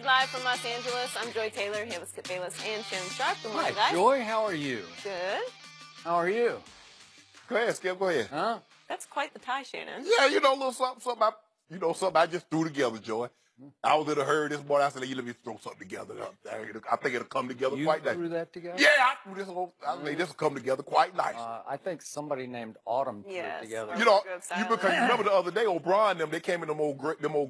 Unlimited live from Los Angeles. I'm Joy Taylor, here with Skip Bayless and Shannon Sharp. Good morning, Hi, guys. Joy. How are you? Good. How are you? Go ahead, Skip. Go ahead. Huh? That's quite the tie, Shannon. Yeah, you know, a little something I just threw together, Joy. I was in a hurry this morning. I said, let me throw something together. I think it'll come together quite nice. You threw that together? Yeah, I threw this whole. I mean, this will come together quite nice. I think somebody named Autumn threw it together. You know, because you remember the other day, O'Brien they came in them old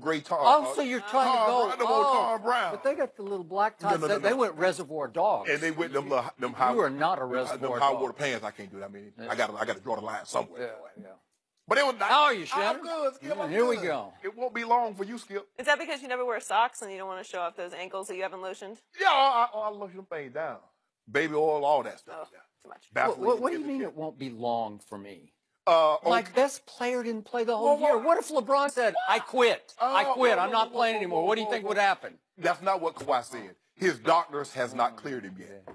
gray Tom. Oh, so you're trying to go. Them old Tom Brown. But they got the little black ties. No. They went Reservoir Dogs. And they went them high. You are not a Reservoir Them high Dog. water pants. I can't do that. I mean, I got to draw the line somewhere. Yeah. But it was nice. How are you, Shannon? I'm good, Skip. I'm Here we good. go. It won't be long for you, Skip. Is that because you never wear socks and you don't want to show off those ankles that you haven't lotioned? Yeah, I'll lotion them things down. Baby oil, all that stuff. Oh, too much. What do you mean it won't be long for me? My My best player didn't play the whole year. What if LeBron said, I quit. I'm not playing anymore. What do you think would happen? That's not what Kawhi said. His doctors has not cleared him yet.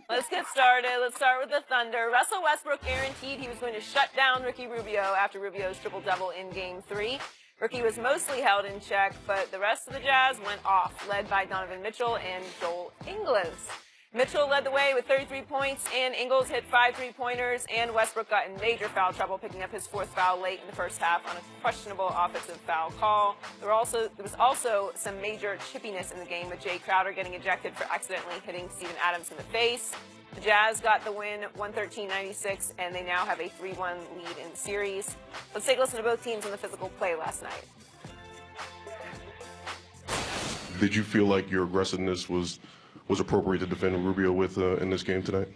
Let's get started. Let's start with the Thunder. Russell Westbrook guaranteed he was going to shut down Ricky Rubio after Rubio's triple-double in Game 3. Ricky was mostly held in check, but the rest of the Jazz went off, led by Donovan Mitchell and Joel Ingles. Mitchell led the way with 33 points, and Ingles hit 5 3-pointers, and Westbrook got in major foul trouble, picking up his 4th foul late in the first half on a questionable offensive foul call. There was also some major chippiness in the game, with Jay Crowder getting ejected for accidentally hitting Steven Adams in the face. The Jazz got the win 113-96, and they now have a 3-1 lead in the series. Let's take a listen to both teams on the physical play last night. Did you feel like your aggressiveness was appropriate to defend Rubio with in this game tonight?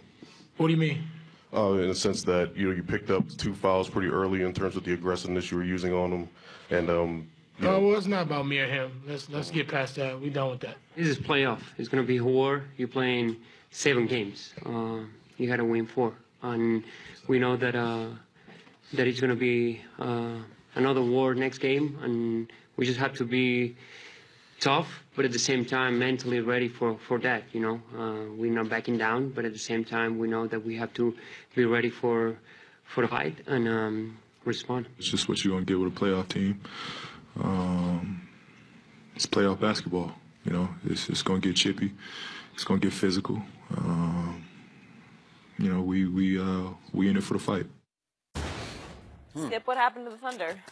What do you mean? In the sense that you picked up 2 fouls pretty early in terms of the aggressiveness you were using on him, and well, it's not about me or him. Let's get past that. We're done with that. This is playoff. It's gonna be war. You're playing 7 games. You gotta win 4, and we know that that it's gonna be another war next game, and we just have to be tough, but at the same time mentally ready for that. We're not backing down, but at the same time we know that we have to be ready for the fight and respond. It's just what you're gonna get with a playoff team. It's playoff basketball. It's gonna get chippy. It's gonna get physical. We in it for the fight. Skip, what happened to the Thunder?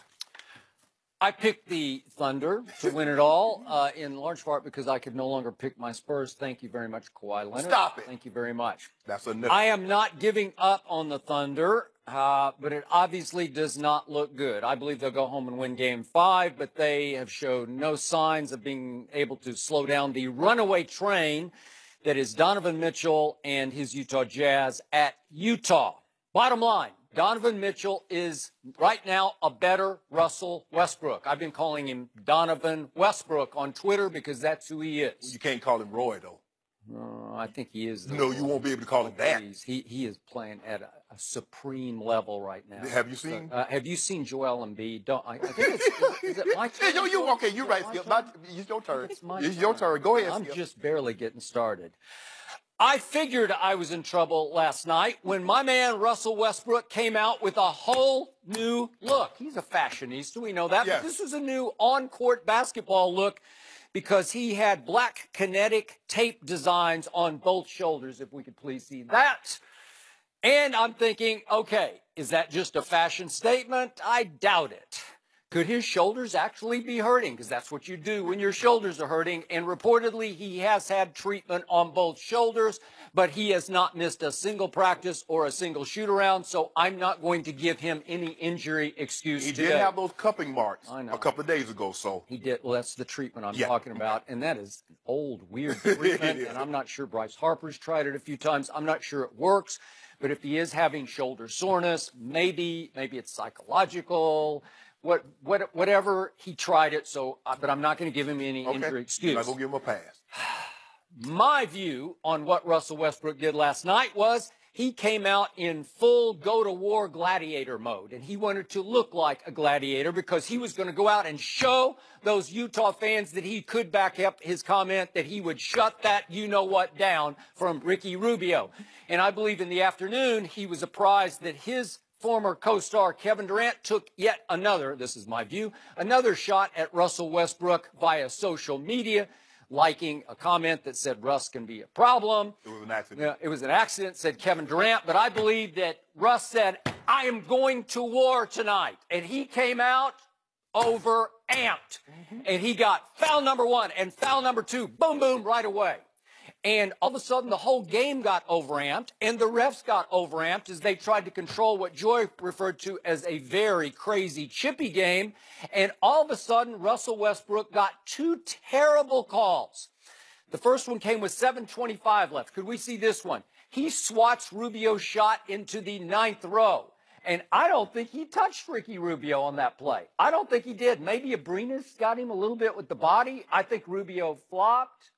I picked the Thunder to win it all, in large part because I could no longer pick my Spurs. Thank you very much, Kawhi Leonard. Stop it. Thank you very much. That's enough. I am not giving up on the Thunder, but it obviously does not look good. I believe they'll go home and win Game 5, but they have showed no signs of being able to slow down the runaway train that is Donovan Mitchell and his Utah Jazz at Utah. Bottom line. Donovan Mitchell is right now a better Russell Westbrook. I've been calling him Donovan Westbrook on Twitter because that's who he is. You can't call him Roy, though. I think he is. No, you won't be able to call him that. He is playing at a supreme level right now. Have you seen? Have you seen Joel Embiid? I think is it my turn? Okay, you're right, Skip. It's your turn. It's your turn. Go ahead, Skip. I'm just barely getting started. I figured I was in trouble last night when my man Russell Westbrook came out with a whole new look. He's a fashionista, we know that. Yes. But this was a new on-court basketball look because he had black kinetic tape designs on both shoulders, if we could please see that. And I'm thinking, okay, is that just a fashion statement? I doubt it. Could his shoulders actually be hurting? Because that's what you do when your shoulders are hurting. And reportedly, he has had treatment on both shoulders, but he has not missed a single practice or a single shoot-around, so I'm not going to give him any injury excuse today. He did have those cupping marks I know. a couple of days ago, so. He did. Well, that's the treatment I'm talking about, and that is old, weird treatment, and I'm not sure Bryce Harper's tried it a few times. I'm not sure it works, but if he is having shoulder soreness, maybe it's psychological. Whatever, he tried it, so, but I'm not going to give him any injury excuse. You're not going to give him a pass. My view on what Russell Westbrook did last night was he came out in full go-to-war gladiator mode, and he wanted to look like a gladiator because he was going to go out and show those Utah fans that he could back up his comment that he would shut that you-know-what down from Ricky Rubio. And I believe in the afternoon he was apprised that his former co-star Kevin Durant took yet another, this is my view, another shot at Russell Westbrook via social media, liking a comment that said Russ can be a problem. It was an accident. Yeah, it was an accident, said Kevin Durant, but I believe that Russ said, I am going to war tonight. And he came out over amped. And he got foul number 1 and foul number 2, boom, boom, right away. And all of a sudden, the whole game got overamped, and the refs got overamped as they tried to control what Joy referred to as a very crazy, chippy game. And all of a sudden, Russell Westbrook got 2 terrible calls. The first one came with 7:25 left. Could we see this one? He swats Rubio's shot into the 9th row. And I don't think he touched Ricky Rubio on that play. I don't think he did. Maybe Abrinas got him a little bit with the body. I think Rubio flopped.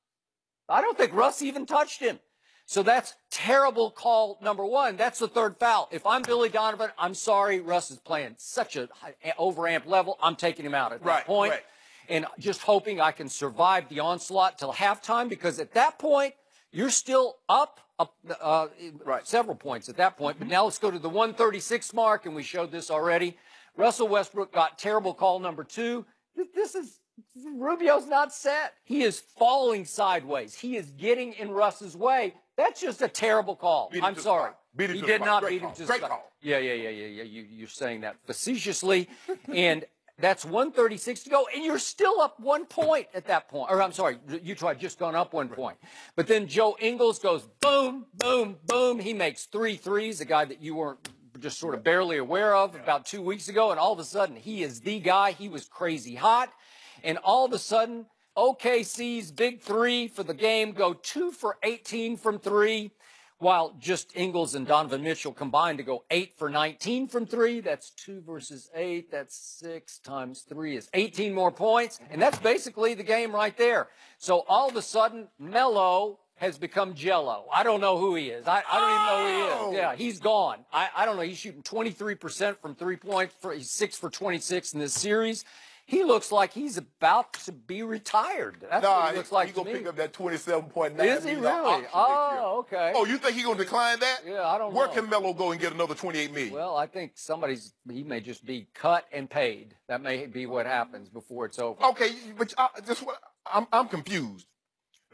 I don't think Russ even touched him. So that's terrible call number 1. That's the 3rd foul. If I'm Billy Donovan, I'm sorry. Russ is playing such an overamped level. I'm taking him out at that point. Right. And just hoping I can survive the onslaught till halftime, because at that point, you're still up several points at that point. But now let's go to the 136 mark, and we showed this already. Russell Westbrook got terrible call number 2. Rubio's not set. He is falling sideways. He is getting in Russ's way. That's just a terrible call. I'm sorry. He did not beat him to the spot. Great call. Yeah. You're saying that facetiously. And that's 136 to go, and you're still up 1 point at that point. Or I'm sorry, Utah had just gone up 1 point. But then Joe Ingles goes boom, boom, boom. He makes 3 threes, a guy that you weren't just sort of barely aware of about 2 weeks ago, and all of a sudden he is the guy. He was crazy hot. And all of a sudden, OKC's big 3 for the game go 2 for 18 from 3, while just Ingles and Donovan Mitchell combined to go 8 for 19 from 3. That's 2 versus 8. That's 6 times 3 is 18 more points. And that's basically the game right there. So all of a sudden, Melo has become Jello. I don't know who he is. I don't even know who he is. Yeah, he's gone. I don't know. He's shooting 23% from 3-point. He's 6 for 26 in this series. He looks like he's about to be retired. That's what he looks like to me. He's going to pick up that 27.9. Is he really? Oh, okay. Oh, you think he's going to decline that? Yeah, I don't know. Where can Melo go and get another $28 million? Well, I think he may just be cut and paid. That may be what happens before it's over. Okay, but I'm confused.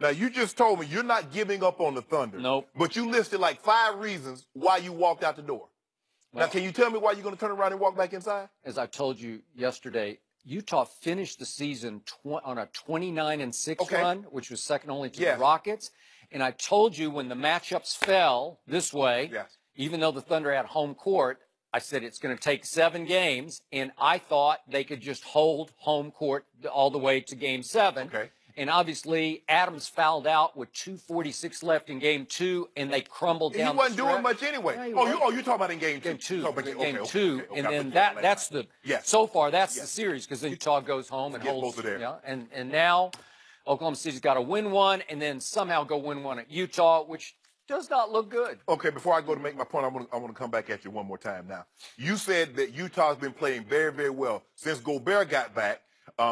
Now, you just told me you're not giving up on the Thunder. Nope. But you listed like 5 reasons why you walked out the door. Well, now, can you tell me why you're going to turn around and walk back inside? As I told you yesterday, Utah finished the season on a 29-6 run, which was second only to the Rockets. And I told you when the matchups fell this way, even though the Thunder had home court, I said it's going to take 7 games, and I thought they could just hold home court all the way to Game 7. Okay. And obviously, Adams fouled out with 2:46 left in Game 2, and they crumbled down. He wasn't doing much anyway. Yeah, you're talking about in Game 2. Game 2. Game 2. And then that's the so far that's the series, because then Utah goes home and holds both of them. Yeah, and now Oklahoma City's got to win 1 and then somehow go win 1 at Utah, which does not look good. Okay, before I go to make my point, I want to come back at you one more time now. You said that Utah's been playing very, very well since Gobert got back.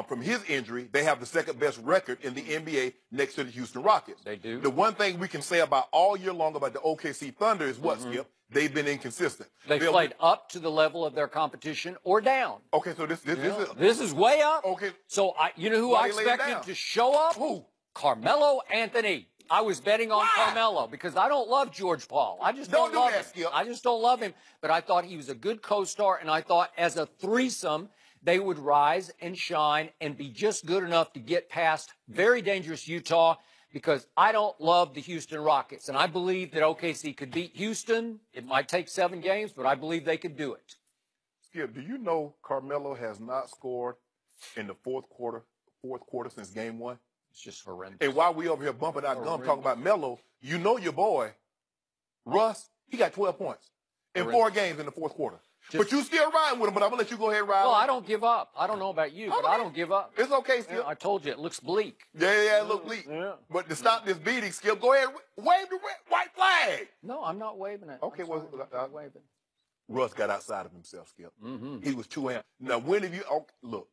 From his injury, they have the 2nd best record in the NBA next to the Houston Rockets. They do. The one thing we can say about all year long about the OKC Thunder is what, Skip? They've been inconsistent. They played up to the level of their competition or down. Okay, so this is way up. Okay. So you know who I expected to show up? Who? Carmelo Anthony. I was betting on Carmelo because I don't love George Paul. I just don't love him. Skip. I just don't love him. But I thought he was a good co-star, and I thought as a threesome, they would rise and shine and be just good enough to get past very dangerous Utah, because I don't love the Houston Rockets. And I believe that OKC could beat Houston. It might take 7 games, but I believe they could do it. Skip, do you know Carmelo has not scored in the fourth quarter since Game 1? It's just horrendous. And while we over here bumping our gum talking about Melo, you know your boy, Russ, he got 12 points in 4 games in the fourth quarter. But you still riding with him, but I'm going to let you go ahead and ride Well, with him. I don't give up. I don't know about you, but I don't give up. It's okay, Skip. I told you, it looks bleak. Yeah, it looks bleak. Yeah. But to stop this beating, Skip, go ahead, wave the white flag. No, I'm not waving it. Okay, I'm not waving. Russ got outside of himself, Skip. He was too amped. Now, when have you, look,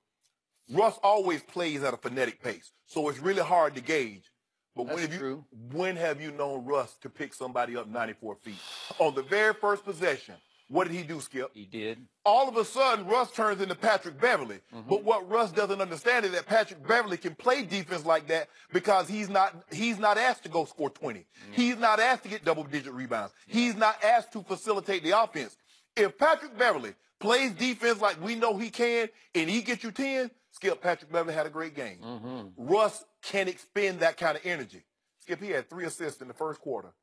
Russ always plays at a phonetic pace, so it's really hard to gauge. But when have you known Russ to pick somebody up 94 feet? On the very first possession, What did he do, Skip? He did. All of a sudden, Russ turns into Patrick Beverly. But what Russ doesn't understand is that Patrick Beverly can play defense like that because he's not asked to go score 20. He's not asked to get double-digit rebounds. He's not asked to facilitate the offense. If Patrick Beverly plays defense like we know he can, and he gets you 10, Skip, Patrick Beverly had a great game. Russ can't expend that kind of energy. Skip, he had 3 assists in the first quarter,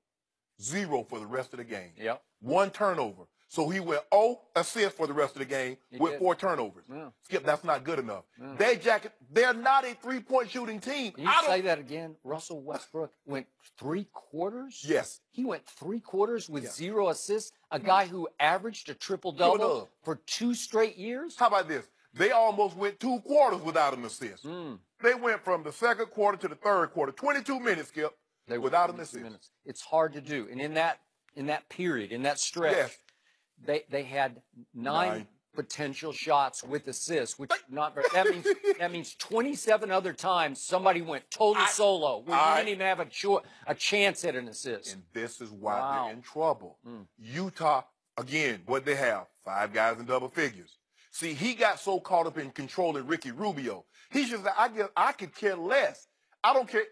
0 for the rest of the game. Yep. 1 turnover. So he went 0 assists for the rest of the game with 4 turnovers. Yeah. Skip, that's not good enough. Yeah. They're not a three-point shooting team. Can you say that again? Russell Westbrook went 3 quarters? Yes. He went 3 quarters with 0 assists, a guy who averaged a triple-double for 2 straight years? How about this? They almost went 2 quarters without an assist. They went from the second quarter to the third quarter, 22 minutes, Skip, without an assist. Minutes. It's hard to do. And in that period, in that stretch, they had 9 potential shots with assists, which not very, that means 27 other times somebody went total solo. We didn't even have a chance at an assist. And this is why they're in trouble. Utah, again, what they have? 5 guys in double figures. See, he got so caught up in controlling Ricky Rubio. He should say, I could care less. I don't care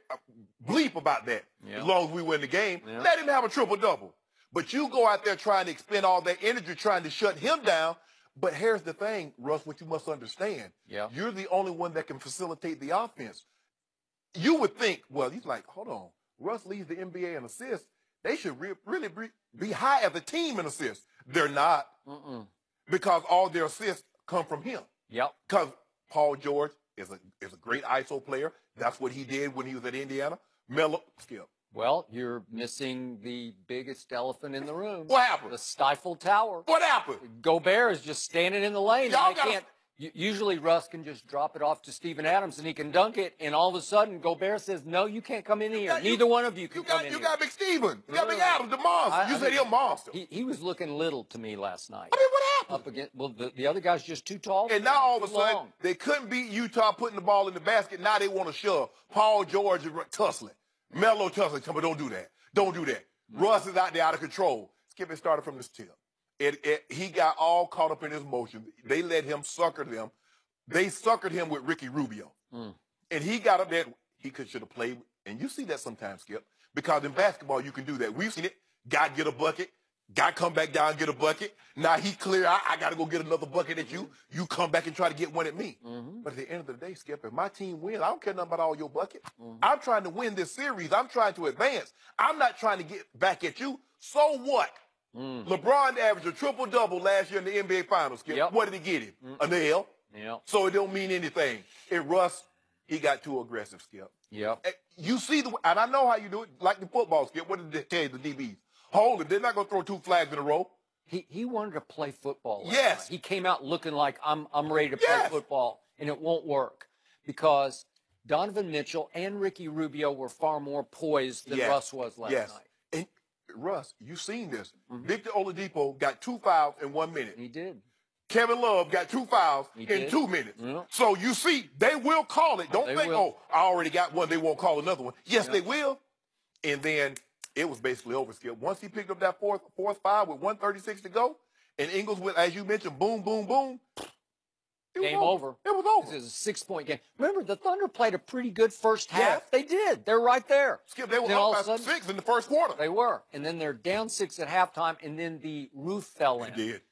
bleep about that as long as we win the game. Let him have a triple-double. But you go out there trying to expend all that energy trying to shut him down. But here's the thing, Russ, what you must understand. You're the only one that can facilitate the offense. You would think, well, he's like, hold on. Russ leads the NBA in assists. They should really be high as a team in assists. They're not. Because all their assists come from him. Because Paul George is a great ISO player. That's what he did when he was at Indiana. Melo, Skip. Well, you're missing the biggest elephant in the room. What happened? The stifled tower. What happened? Gobert is just standing in the lane. Y'all can't. Usually Russ can just drop it off to Steven Adams and he can dunk it, and all of a sudden Gobert says, no, you can't come in here. Neither one of you can come in here. You got Big Steven. You got Big Adams, the monster. You said he's a monster. He was looking little to me last night. I mean, what happened? Up against, well, the other guy's just too tall. And now all of a sudden, they couldn't beat Utah putting the ball in the basket. Now they want to shove. Paul George is tussling. Melo tussling. Come on, don't do that. Don't do that. Russ is out there out of control. Skip, it started from this tip. He got all caught up in his motion. They let him sucker them. They suckered him with Ricky Rubio. And he got up there. He should have played. And you see that sometimes, Skip. Because in basketball, you can do that. We've seen it. Guy get a bucket. Guy come back down and get a bucket. Now he clear out. I got to go get another bucket at you. You come back and try to get one at me. But at the end of the day, Skip, if my team wins, I don't care nothing about all your buckets. I'm trying to win this series. I'm trying to advance. I'm not trying to get back at you. So what? LeBron averaged a triple-double last year in the NBA Finals, Skip. What did he get him? An L. So it don't mean anything. And Russ, he got too aggressive, Skip. You see and I know how you do it, like the football, Skip. What did they tell you, the DBs? Hold it. They're not going to throw 2 flags in a row. He wanted to play football. Yes. He came out looking like I'm ready to play football, and it won't work because Donovan Mitchell and Ricky Rubio were far more poised than Russ was last night. And Russ, you've seen this. Victor Oladipo got 2 fouls in 1 minute. He did. Kevin Love got 2 fouls in 2 minutes. So you see, they will call it. Don't think, oh, I already got one, they won't call another one. Yes, they will. And then it was basically over, Skip. Once he picked up that fourth foul with 1:36 to go, and Ingles went, as you mentioned, boom, boom, boom. Game over. It was over. It was a 6-point game. Remember, the Thunder played a pretty good first half. They did. They're right there. Skip, they were up by 6 in the first quarter. They were. And then they're down 6 at halftime, and then the roof fell in. They did.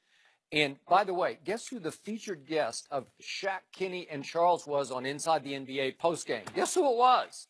And by the way, guess who the featured guest of Shaq, Kenny, and Charles was on Inside the NBA postgame? Guess who it was?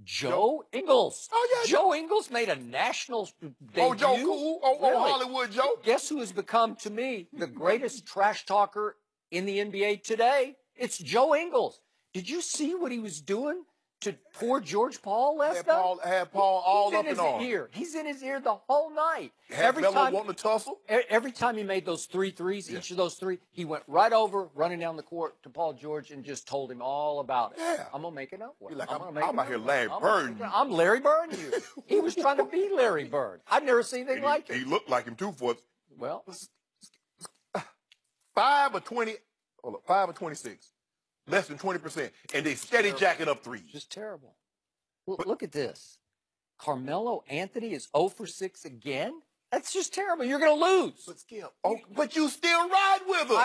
Joe Ingles. Oh, yeah. Joe Ingles made a national debut. Oh, Joe Cool. Oh, Hollywood Joe. Guess who has become, to me, the greatest trash talker in the NBA today? It's Joe Ingles. Did you see what he was doing to poor George Paul last night? Had Paul all up and on. He's in his ear the whole night. Every time wanting to tussle. Every time he made those 3 threes, each of those 3, he went right over, running down the court to Paul George and just told him all about it. Yeah. I'm going to make it up. Like, I'm out here Larry Bird. I'm Larry Bird you. He was trying to be Larry Bird. I've never seen anything like it. He looked like him, too, for well, 5 of 20, 5 of 26. Less than 20%. And they steady jacking up 3s. Just terrible. Look at this. Carmelo Anthony is 0 for 6 again. That's just terrible. You're going to lose. But Skip, but you still ride with them.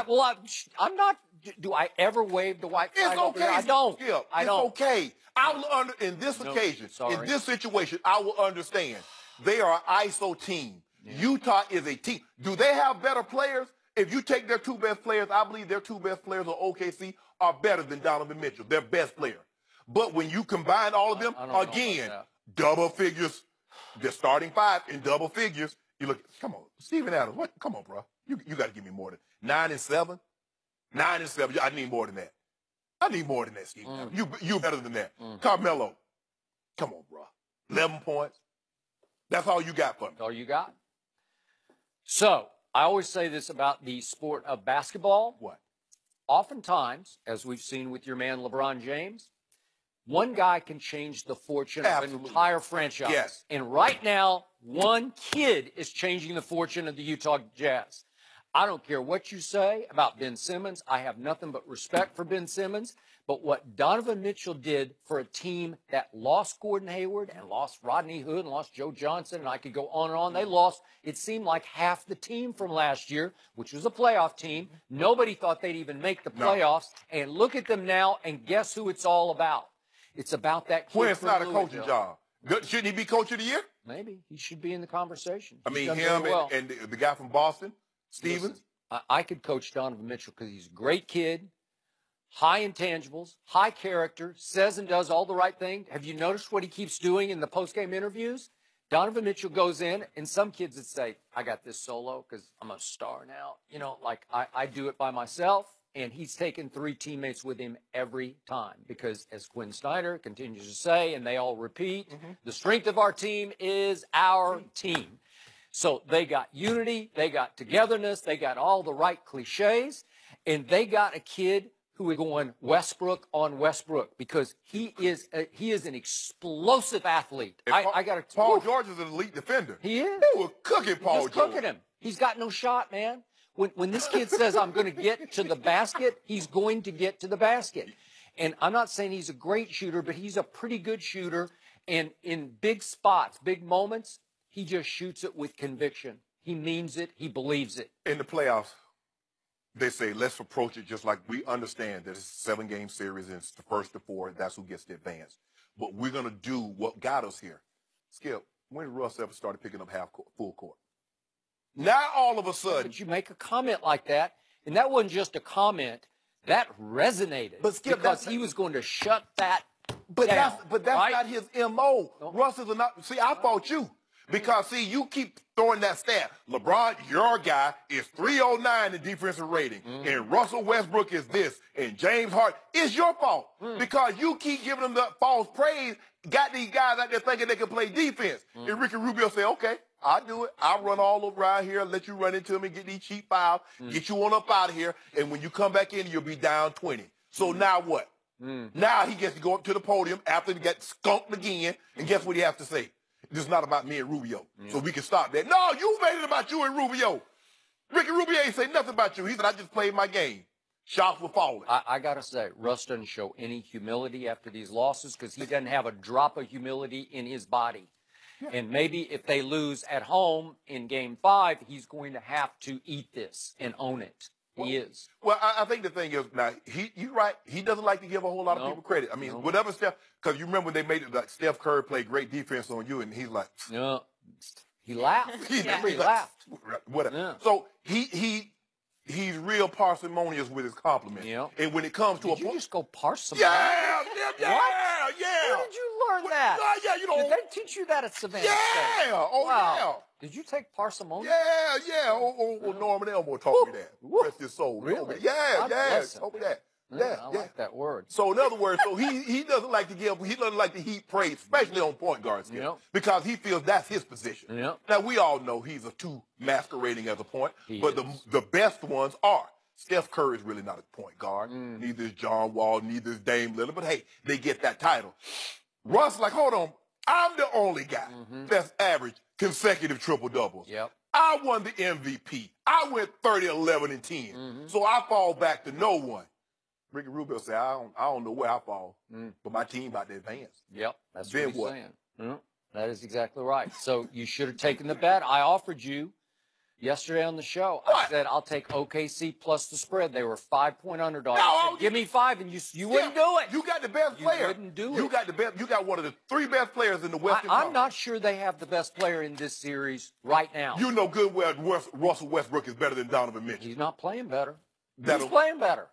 I'm not. Do I ever wave the white flag It's over there? okay. I don't. Skip, I don't. It's okay. I will in this occasion, sorry. in this situation, I will understand. They are an ISO team. Yeah. Utah is a team. Do they have better players? If you take their 2 best players, I believe their 2 best players on OKC are better than Donovan Mitchell, their best player. But when you combine all of them, again, double figures, the starting 5 in double figures, you look, come on, Steven Adams, what? Come on, bro. You got to give me more than 9 and 7. 9 and 7. I need more than that. I need more than that, Steven Adams. You better than that. Carmelo, come on, bro. 11 points. That's all you got for me. That's all you got. So, I always say this about the sport of basketball. What? Oftentimes, as we've seen with your man LeBron James, one guy can change the fortune of an entire franchise. Yes. And right now, one kid is changing the fortune of the Utah Jazz. I don't care what you say about Ben Simmons. I have nothing but respect for Ben Simmons. But what Donovan Mitchell did for a team that lost Gordon Hayward and lost Rodney Hood and lost Joe Johnson, and I could go on and on. They lost, it seemed like half the team from last year, which was a playoff team. Nobody thought they'd even make the playoffs. No. And look at them now, and guess who it's all about? It's about that kid. Well, it's not a coaching job. Shouldn't he be coach of the year? Maybe. He should be in the conversation. I mean, him and the guy from Boston, Stevens. Listen, I could coach Donovan Mitchell because he's a great kid. High intangibles, high character, says and does all the right thing. Have you noticed what he keeps doing in the post-game interviews? Donovan Mitchell goes in, and some kids would say, I got this solo because I'm a star now. You know, like I do it by myself, and he's taken 3 teammates with him every time because, as Quinn Snyder continues to say, and they all repeat, the strength of our team is our team. So they got unity, they got togetherness, they got all the right cliches, and they got a kid who is going Westbrook on Westbrook because he is an explosive athlete. Paul George is an elite defender. He is. They were cooking Paul George. Cooking him. He's got no shot, man. When this kid says, I'm going to get to the basket, he's going to get to the basket. And I'm not saying he's a great shooter, but he's a pretty good shooter. And in big spots, big moments, he just shoots it with conviction. He means it. He believes it. In the playoffs, they say, let's approach it just like we understand that it's a 7-game series and it's the first to 4, and that's who gets the advance. But we're going to do what got us here. Skip, when did Russ ever started picking up full court? Now all of a sudden. But you make a comment like that, and that wasn't just a comment. That resonated. But Skip, because he was going to shut that down. That's right? Not his M.O. Russ is not. See, I fought you. Because, see, you keep throwing that stat. LeBron, your guy, is 309 in defensive rating. And Russell Westbrook is this. And James Harden. It's your fault. Because you keep giving them the false praise. Got these guys out there thinking they can play defense. And Ricky Rubio say, okay, I'll do it. I'll run all over around here, let you run into me, get these cheap fouls, get you on up out of here. And when you come back in, you'll be down 20. So now what? Now he gets to go up to the podium after he got skunked again. And guess what he has to say? This is not about me and Rubio. So we can stop that. No, you made it about you and Rubio. Ricky Rubio ain't say nothing about you. He said, I just played my game. Shots were falling. I got to say, Russ doesn't show any humility after these losses because he doesn't have a drop of humility in his body. Yeah. And maybe if they lose at home in Game 5, he's going to have to eat this and own it. He is. Well, I think the thing is, now, you're right. He doesn't like to give a whole lot of people credit. I mean, whatever Steph, because you remember when they made it, like, Steph Curry played great defense on you, and he's like. Yeah. He laughed. He laughed. Whatever. Yeah. So he's real parsimonious with his compliments. Yeah. And when it comes to Did you just go parsimony? Yeah. Where did you learn that? Yeah, you know. Did they teach you that at Savannah State? Wow. Yeah. Did you take parsimony? Yeah. Norman Elmore taught me that. Rest his soul. Really? Yeah. Told me that. Yeah, I like that word. So in other words, he doesn't like to heap praise, especially on point guard skill, because he feels that's his position. Yep. Now we all know he's a 2 masquerading as a point, but the best ones are. Steph Curry is really not a point guard. Neither is John Wall, neither is Dame Lillard, but hey, they get that title. Russ, like, hold on, I'm the only guy that's averaged consecutive triple doubles. Yep. I won the MVP. I went 30, 11, and 10. So I fall back to no one. Ricky Rubio said, I don't know where I fall, but my team about to advance. Yep, that's then what he's saying. That is exactly right. So you should have taken the bet. I offered you yesterday on the show. I What? said, I'll take OKC plus the spread. They were 5-point underdogs. No, I said, give me 5, and you wouldn't do it. You got the best You player. wouldn't do You it. got the best. You got one of the 3 best players in the Western I'm Conference. not sure they have the best player in this series right now. You know good well Russell Westbrook is better than Donovan Mitchell. He's not playing better. That'll- Who's playing better?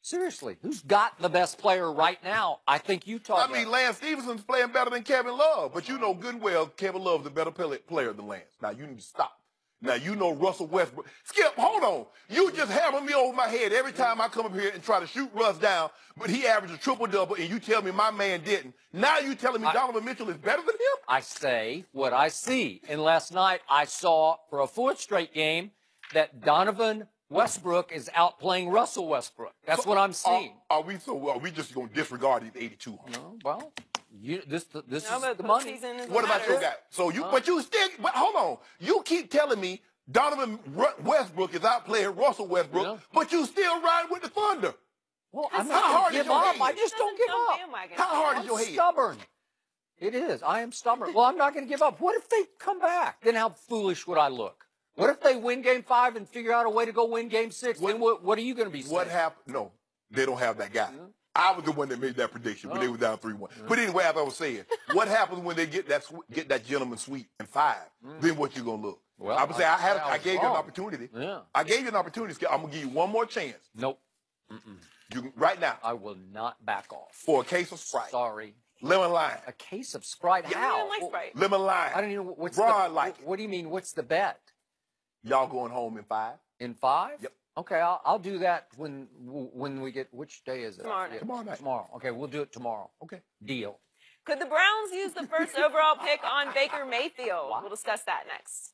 Seriously, who's got the best player right now? I think Utah. I mean, Lance Stevenson's playing better than Kevin Love, but you know good well Kevin Love's a better player than Lance. Now, you need to stop. Now, you know Russell Westbrook. Skip, hold on. You just hammer me over my head every time I come up here and try to shoot Russ down, but he averaged a triple-double, and you tell me my man didn't. Now you telling me Donovan Mitchell is better than him? I say what I see. And last night I saw for a 4th straight game that Donovan Westbrook is outplaying Russell Westbrook. That's what I'm seeing. Are we just going to disregard these 82? No, well, this No, is but the money. postseason is What about matters. your guy? So but hold on. You keep telling me Donovan Westbrook is outplaying Russell Westbrook, Yeah. but you still ride with the Thunder. Well, I'm How not hard going is to give your up. head? I just don't give up. Bandwagon. How hard is I'm your head? stubborn. It is. I am stubborn. Well, I'm not going to give up. What if they come back? Then how foolish would I look? What if they win game 5 and figure out a way to go win game 6? Then what are you going to be saying? What happened? No, they don't have that guy. I was the one that made that prediction, but they were down 3-1. But anyway, as I was saying, what happens when they get that gentleman sweep in 5? Then what you gonna look? Well, I would say I gave you an wrong. opportunity. Yeah. I gave you an opportunity. I'm gonna give you one more chance. Nope. Right now I will not back off. for a case of Sprite, Sorry. lemon lime, A case of Sprite? I How? don't like Sprite. lemon lime. I don't even know what's Ron the like it. What do you mean? What's the bet? Y'all going home in 5? In 5? Yep. Okay, I'll do that when we get. Which day is it? Tomorrow night. Tomorrow night. Tomorrow. Okay, we'll do it tomorrow. Okay. Deal. Could the Browns use the first overall pick on Baker Mayfield? We'll discuss that next.